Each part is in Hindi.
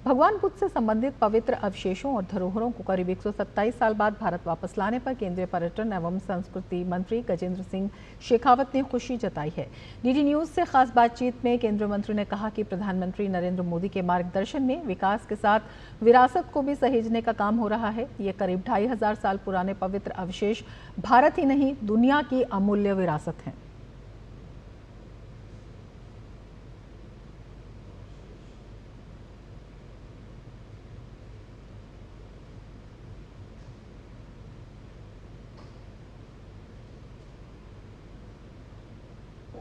भगवान बुद्ध से संबंधित पवित्र अवशेषों और धरोहरों को करीब 127 साल बाद भारत वापस लाने पर केंद्रीय पर्यटन एवं संस्कृति मंत्री गजेंद्र सिंह शेखावत ने खुशी जताई है। डीडी न्यूज से खास बातचीत में केंद्रीय मंत्री ने कहा कि प्रधानमंत्री नरेंद्र मोदी के मार्गदर्शन में विकास के साथ विरासत को भी सहेजने का काम हो रहा है। ये करीब 2500 साल पुराने पवित्र अवशेष भारत ही नहीं, दुनिया की अमूल्य विरासत हैं।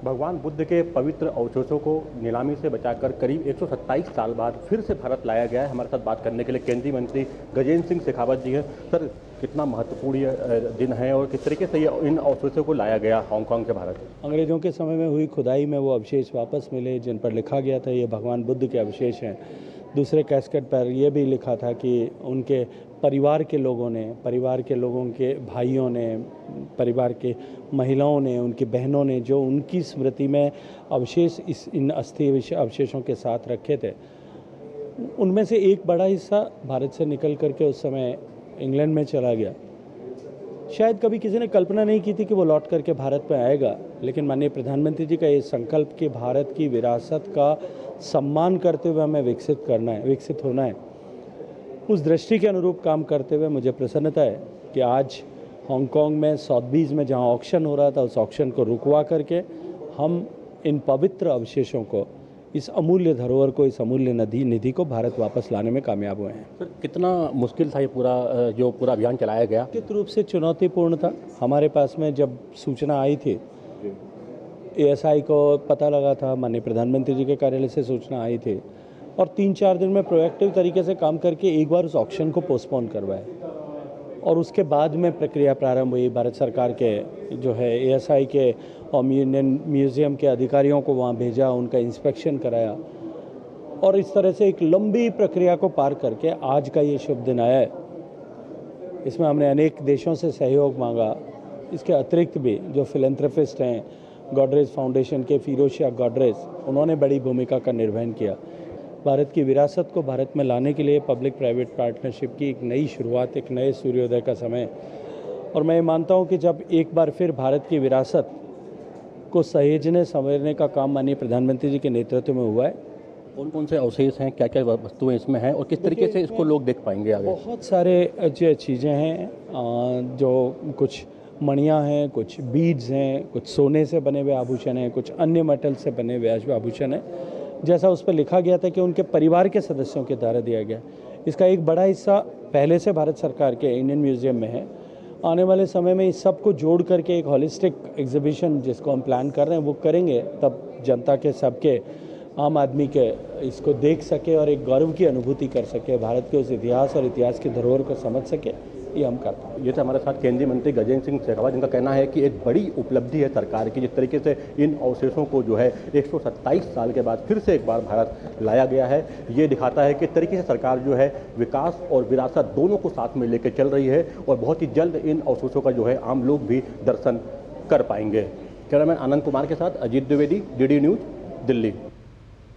भगवान बुद्ध के पवित्र अवशेषों को नीलामी से बचाकर करीब 127 साल बाद फिर से भारत लाया गया है। हमारे साथ बात करने के लिए केंद्रीय मंत्री गजेंद्र सिंह शेखावत जी हैं। सर, कितना महत्वपूर्ण दिन है और किस तरीके से इन अवशेषों को लाया गया हांगकांग से भारत? अंग्रेजों के समय में हुई खुदाई में वो अवशेष वापस मिले जिन पर लिखा गया था ये भगवान बुद्ध के अवशेष हैं। दूसरे कैस्केट पर यह भी लिखा था कि उनके परिवार के लोगों के भाइयों ने, परिवार के महिलाओं ने, उनकी बहनों ने जो उनकी स्मृति में अवशेष इन अस्थि अवशेषों के साथ रखे थे, उनमें से एक बड़ा हिस्सा भारत से निकल करके उस समय इंग्लैंड में चला गया। शायद कभी किसी ने कल्पना नहीं की थी कि वो लौट करके भारत में आएगा, लेकिन माननीय प्रधानमंत्री जी का ये संकल्प कि भारत की विरासत का सम्मान करते हुए हमें विकसित होना है, उस दृष्टि के अनुरूप काम करते हुए मुझे प्रसन्नता है कि आज हांगकांग में सॉथबीज में जहां ऑक्शन हो रहा था, उस ऑक्शन को रुकवा करके हम इन पवित्र अवशेषों को, इस अमूल्य धरोहर को, इस अमूल्य निधि को भारत वापस लाने में कामयाब हुए हैं। सर, कितना मुश्किल था ये पूरा अभियान चलाया गया? निश्चित रूप से चुनौतीपूर्ण था। हमारे पास में जब सूचना आई थी, एएसआई को पता लगा था, माननीय प्रधानमंत्री जी के कार्यालय से सूचना आई थी और 3-4 दिन में प्रोएक्टिव तरीके से काम करके एक बार उस ऑक्शन को पोस्टपोन करवाया और उसके बाद में प्रक्रिया प्रारंभ हुई। भारत सरकार के जो है एएसआई के और यूनियन म्यूज़ियम के अधिकारियों को वहाँ भेजा, उनका इंस्पेक्शन कराया और इस तरह से एक लंबी प्रक्रिया को पार करके आज का ये शुभ दिन आया है। इसमें हमने अनेक देशों से सहयोग मांगा। इसके अतिरिक्त भी जो फिलैंथ्रोपिस्ट हैं, गोडरेज फाउंडेशन के फिरोज शाह गोडरेज, उन्होंने बड़ी भूमिका का निर्वहन किया। भारत की विरासत को भारत में लाने के लिए पब्लिक प्राइवेट पार्टनरशिप की एक नई शुरुआत, एक नए सूर्योदय का समय। और मैं मानता हूं कि जब एक बार फिर भारत की विरासत को सहेजने संवारने का काम माननीय प्रधानमंत्री जी के नेतृत्व में हुआ है। कौन कौन से अवशेष हैं, क्या क्या वस्तुएं इसमें हैं और किस तरीके से इसको लोग देख पाएंगे आगे? बहुत सारे चीज़ें हैं, जो कुछ मणियाँ हैं, कुछ बीड्स हैं, कुछ सोने से बने हुए आभूषण हैं, कुछ अन्य मेटल से बने हुए आभूषण हैं। जैसा उस पर लिखा गया था कि उनके परिवार के सदस्यों के द्वारा दिया गया। इसका एक बड़ा हिस्सा पहले से भारत सरकार के इंडियन म्यूज़ियम में है। आने वाले समय में इस सब को जोड़ करके एक हॉलिस्टिक एग्जीबिशन जिसको हम प्लान कर रहे हैं वो करेंगे, तब जनता के, सबके, आम आदमी के इसको देख सके और एक गौरव की अनुभूति कर सके, भारत के उस इतिहास और इतिहास की धरोहर को समझ सके। ये हम करते हैं। ये तो हमारे साथ केंद्रीय मंत्री गजेंद्र सिंह शेखावत, जिनका कहना है कि एक बड़ी उपलब्धि है सरकार की, जिस तरीके से इन अवशेषों को जो है 127 साल के बाद फिर से एक बार भारत लाया गया है। ये दिखाता है कि किस तरीके से सरकार जो है विकास और विरासत दोनों को साथ में लेकर चल रही है और बहुत ही जल्द इन अवशेषों का जो है आम लोग भी दर्शन कर पाएंगे। कैमरामैन आनंद कुमार के साथ अजीत द्विवेदी, डीडी न्यूज, दिल्ली।